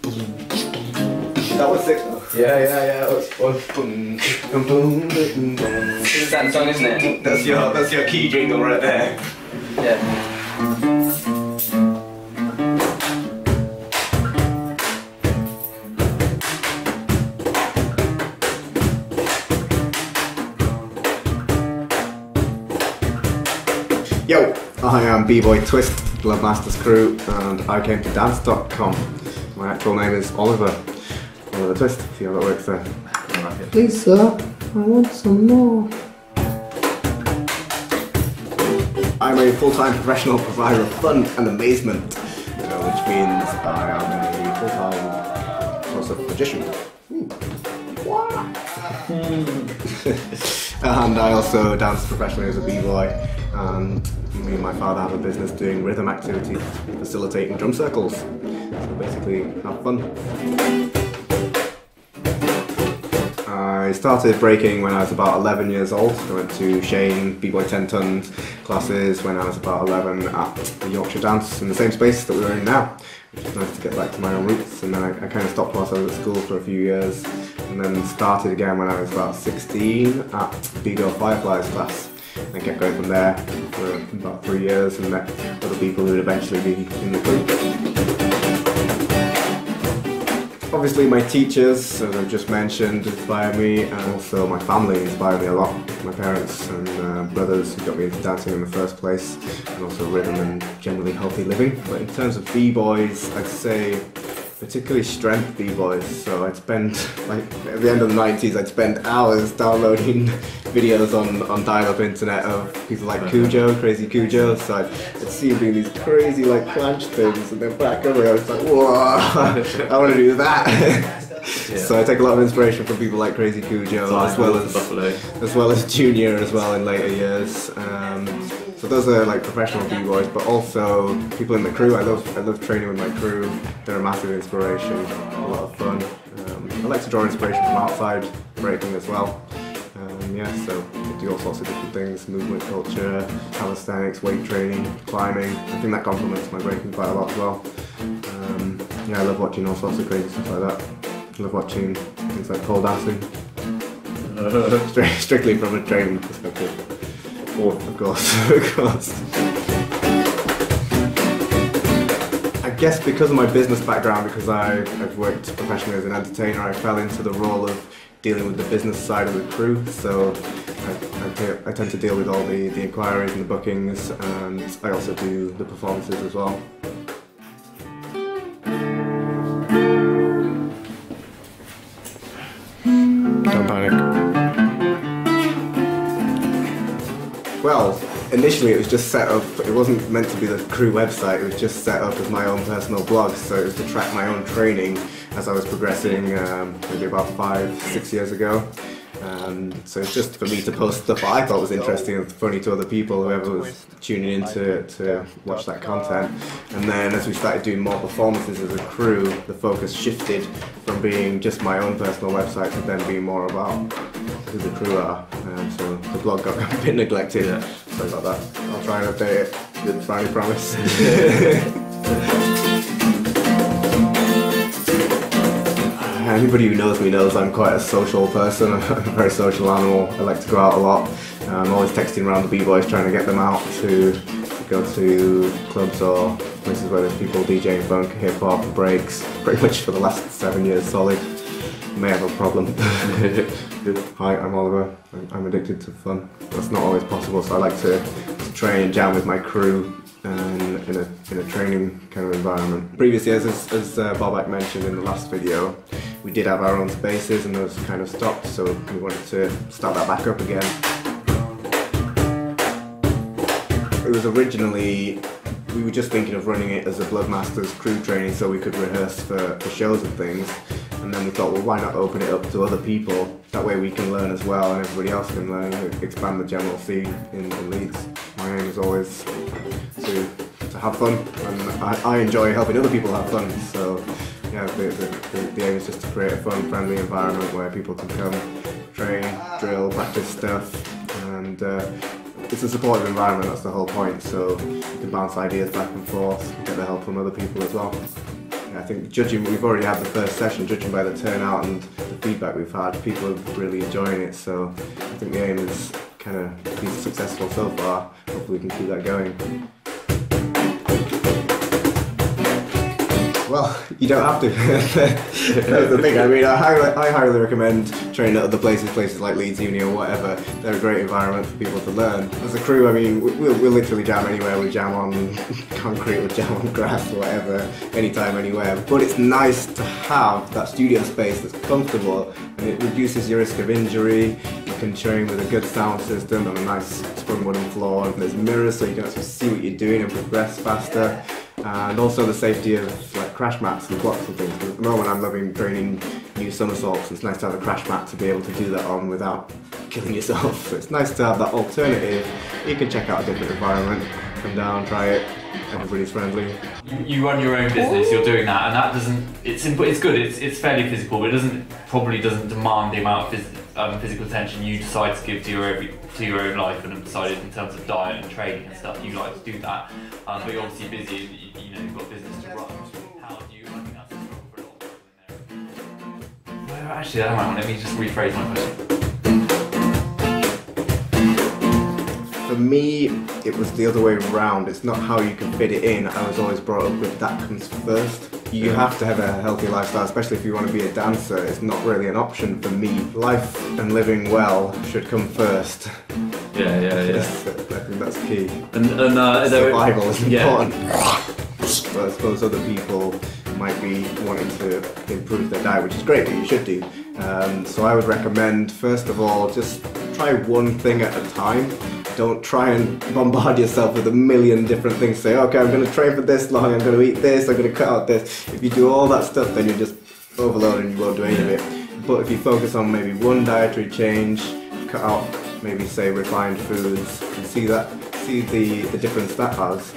That was sick though. Yeah, that was fun. It's that song, isn't it? That's your key jingle right there. Yeah. Yo, I am B-boy Twist, Love Masterz crew, and I came to dance.com. My actual name is Oliver Twist. See how that works there. Please sir, I want some more. I'm a full-time professional provider of fun and amazement, which means I am a full-time close-up magician. And I also dance professionally as a b-boy, and me and my father have a business doing rhythm activities, facilitating drum circles. So basically, have fun. I started breaking when I was about 11 years old. I went to Shane b-boy 10 tons classes when I was about 11 at the Yorkshire dance in the same space that we were in now, which is nice to get back to my own roots. And then I kind of stopped whilst I was at school for a few years, and then started again when I was about 16 at B-girl Fireflies class. And kept going from there for about 3 years and met other people who would eventually be in the group. Obviously my teachers, as I've just mentioned, inspire me, and also my family inspire me a lot. My parents and brothers who got me into dancing in the first place, and also rhythm and generally healthy living. But in terms of b-boys, I'd say particularly strength b-boys. So I'd spend, like, at the end of the 90s, I'd spend hours downloading videos on dial-up internet of people like Cujo, Crazy Cujo. So I'd see him doing these crazy like planche things, and then back over I was like, whoa, I want to do that. So I take a lot of inspiration from people like Crazy Cujo, as well as Junior as well in later years. So those are like professional b-boys, but also people in the crew. I love training with my crew. They're a massive inspiration, a lot of fun. I like to draw inspiration from outside breaking as well. So I do all sorts of different things: movement culture, calisthenics, weight training, climbing. I think that complements my breaking quite a lot as well. I love watching all sorts of crazy stuff like that. I love watching things like pole dancing, strictly from a training perspective. Of course. I guess because of my business background, because I've worked professionally as an entertainer, I fell into the role of dealing with the business side of the crew. So I tend to deal with all the inquiries and the bookings, and I also do the performances as well. Don't panic. Well, initially it was just set up, it wasn't meant to be the crew website, it was just set up as my own personal blog, so it was to track my own training as I was progressing maybe about 5-6 years ago. So it's just for me to post stuff I thought was interesting and funny to other people, whoever was tuning in to watch that content. And then as we started doing more performances as a crew, the focus shifted from being just my own personal website to then being more about who the crew are. So the blog got a bit neglected. Sorry about that. I'll try and update it. Didn't finally promise. Anybody who knows me knows I'm quite a social person. I'm a very social animal. I like to go out a lot. I'm always texting around the b-boys trying to get them out to go to clubs or places where there's people DJing funk, hip hop, breaks, pretty much for the last 7 years solid. May have a problem. Hi, I'm Oliver. I'm addicted to fun. That's not always possible, so I like to train and jam with my crew in a training kind of environment. Previous years, as Bobak mentioned in the last video, we did have our own spaces and those kind of stopped, so we wanted to start that back up again. It was originally, we were just thinking of running it as a Blood Masterz crew training so we could rehearse for shows and things. And then we thought, well, why not open it up to other people? That way we can learn as well, and everybody else can learn, and expand the general scene in Leeds. My aim is always to have fun, and I enjoy helping other people have fun. So yeah, the aim is just to create a fun, friendly environment where people can come, train, drill, practice stuff, and it's a supportive environment. That's the whole point. So you can bounce ideas back and forth, get the help from other people as well. I think we've already had the first session, judging by the turnout and the feedback we've had, people are really enjoying it, so I think the aim is kind of be successful so far. Hopefully we can keep that going. Well, you don't have to. That's the thing. I mean, I highly recommend training at other places like Leeds Uni or whatever. They're a great environment for people to learn. As a crew, I mean, we'll literally jam anywhere. We jam on concrete, we jam on grass or whatever, anytime, anywhere. But it's nice to have that studio space that's comfortable, and it reduces your risk of injury. You can train with a good sound system and a nice sprung wooden floor, and there's mirrors so you can actually see what you're doing and progress faster. And also the safety of like crash mats and blocks and things. At the moment I'm loving training new somersaults. It's nice to have a crash mat to be able to do that on without killing yourself. So it's nice to have that alternative. You can check out a different environment, come down, try it. Everybody's friendly. You run your own business. You're doing that, and that doesn't. It's good. It's fairly physical, but it probably doesn't demand the amount of physical attention you decide to give to your own life, and have decided in terms of diet and training and stuff. You like to do that, but you're obviously busy. You've got a business to run. How do you? I think that's a struggle for a lot of people in there. Well, actually, hang on. Let me just rephrase my question. For me, it was the other way around. It's not how you can fit it in. I was always brought up with that comes first. You have to have a healthy lifestyle, especially if you want to be a dancer. It's not really an option for me. Life and living well should come first. Yeah. I think that's key. And survival is important. But I suppose other people might be wanting to improve their diet, which is great, but you should do. So I would recommend, first of all, just try one thing at a time. Don't try and bombard yourself with a million different things. Say, okay, I'm going to train for this long, I'm going to eat this, I'm going to cut out this. If you do all that stuff, then you're just overloaded and you won't do any of it. But if you focus on maybe one dietary change, cut out maybe say refined foods, and see the difference that has,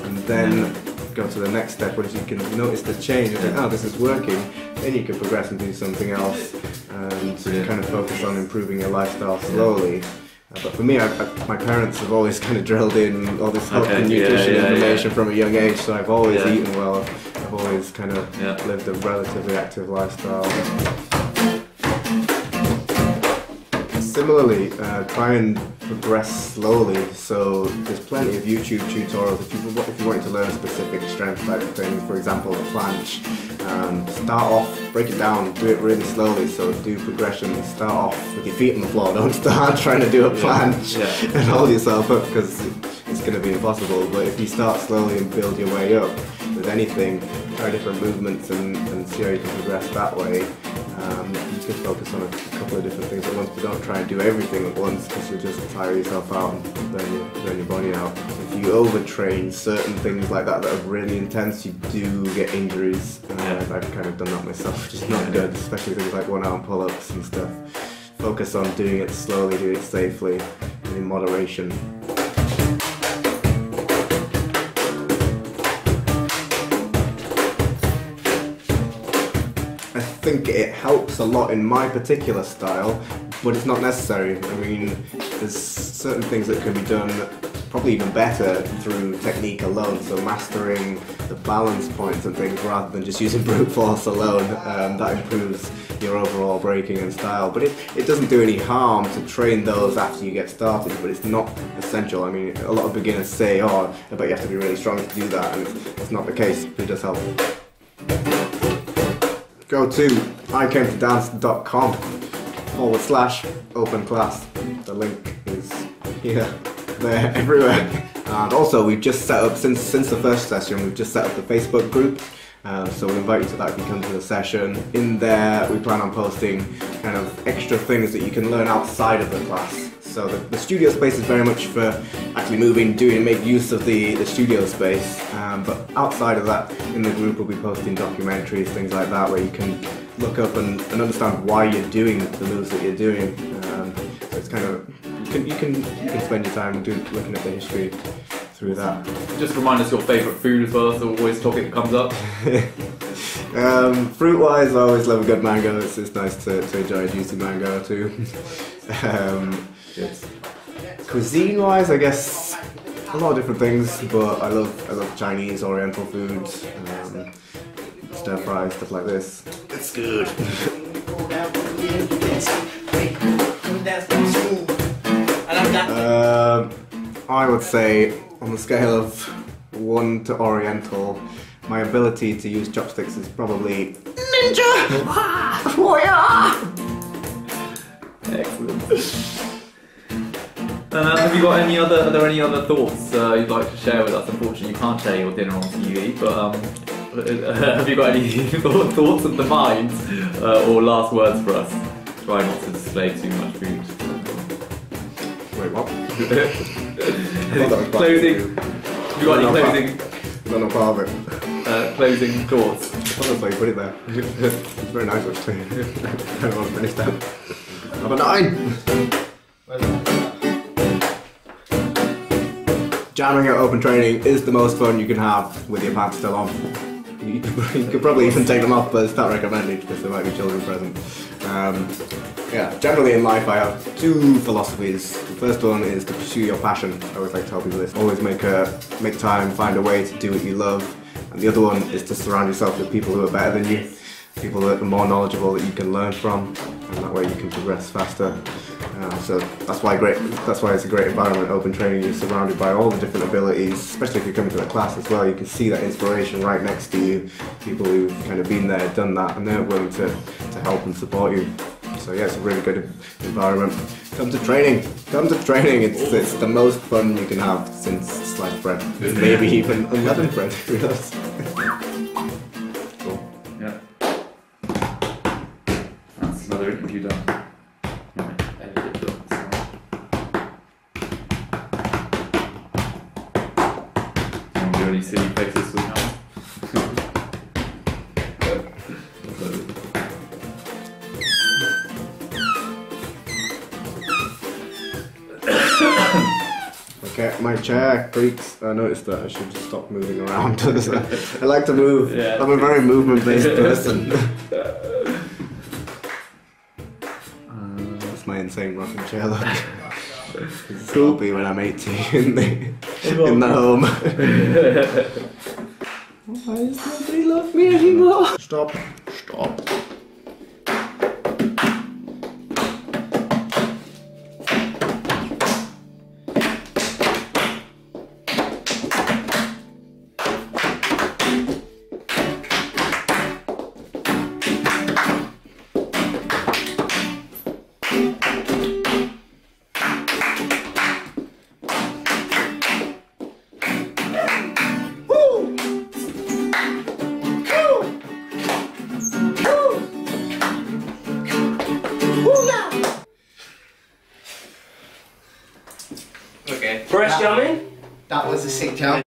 and then go to the next step, which you can notice the change and think, oh, this is working. Then you can progress and do something else, and kind of focus on improving your lifestyle slowly. But for me, my parents have always kind of drilled in all this health and nutrition information from a young age, so I've always eaten well. I've always kind of lived a relatively active lifestyle. Similarly, try and progress slowly. So there's plenty of YouTube tutorials if you want to learn a specific strength type of thing, for example a planche. Start off, break it down, do it really slowly. So do progression, start off with your feet on the floor, don't start trying to do a planche and hold yourself up, because it's going to be impossible. But if you start slowly and build your way up with anything, try different movements and see how you can progress that way. You can focus on a couple of different things at once, but don't try and do everything at once, because you'll just tire yourself out and burn your body out. If you overtrain certain things like that are really intense, you do get injuries. I've kind of done that myself, which is not good, especially things like one-arm pull-ups and stuff. Focus on doing it slowly, do it safely, and in moderation. I think it helps a lot in my particular style, but it's not necessary. I mean, there's certain things that can be done probably even better through technique alone, so mastering the balance points and things rather than just using brute force alone. That improves your overall breaking and style, but it doesn't do any harm to train those after you get started, but it's not essential. I mean, a lot of beginners say, oh, I bet you have to be really strong to do that, and it's not the case, but it does help. Go to icamtodance.com/open class. The link is here, there, everywhere. And also we've just set up, since the first session, we've just set up the Facebook group. So we'll invite you to that if you come to the session. In there we plan on posting kind of extra things that you can learn outside of the class. So the studio space is very much for actually moving, make use of the studio space. But outside of that, in the group we'll be posting documentaries, things like that, where you can look up and understand why you're doing the moves that you're doing. So it's kind of, you can spend your time looking at the history through that. Just remind us your favourite food as well, so always topic that comes up. Fruit-wise, I always love a good mango. It's nice to enjoy a juicy mango too. Cuisine-wise, I guess a lot of different things, but I love Chinese, Oriental foods. stir fry, stuff like this. It's good. I would say on the scale of 1 to Oriental, my ability to use chopsticks is probably ninja! Excellent. Have you got any other? Are there any other thoughts you'd like to share with us? Unfortunately, you can't share your dinner on TV, but have you got any thoughts of the mind or last words for us? Try not to display too much food. Wait, what? Closing. Have you got any closing? No, not part of it. Closing thoughts. Honestly, put it there. It's very nice actually. I don't want to finish that. Number 9! Jamming at open training is the most fun you can have with your pants still on. You could probably even take them off, but it's not recommended because there might be children present. Yeah, generally in life I have 2 philosophies. The first one is to pursue your passion. I always like to tell people this. Always make time, find a way to do what you love. And the other one is to surround yourself with people who are better than you. People that are more knowledgeable that you can learn from, and that way you can progress faster. So that's why it's a great environment, open training. You're surrounded by all the different abilities, especially if you're coming to a class as well. You can see that inspiration right next to you, people who've kind of been there, done that, and they're willing to help and support you. So yeah, it's a really good environment. Come to training, it's the most fun you can have since sliced bread. Maybe even unleavened bread, who knows? Cool. Yeah. That's another interview done. Any silly faces we have. Okay, my chair creaks. I noticed that I should just stop moving around. I like to move. Yeah. I'm a very movement-based person. That's my insane rocking chair look. Cool. I'll be when I'm 80 in the home. Why does nobody love me anymore? Stop. Okay. Fresh jumping? That was a sick jump.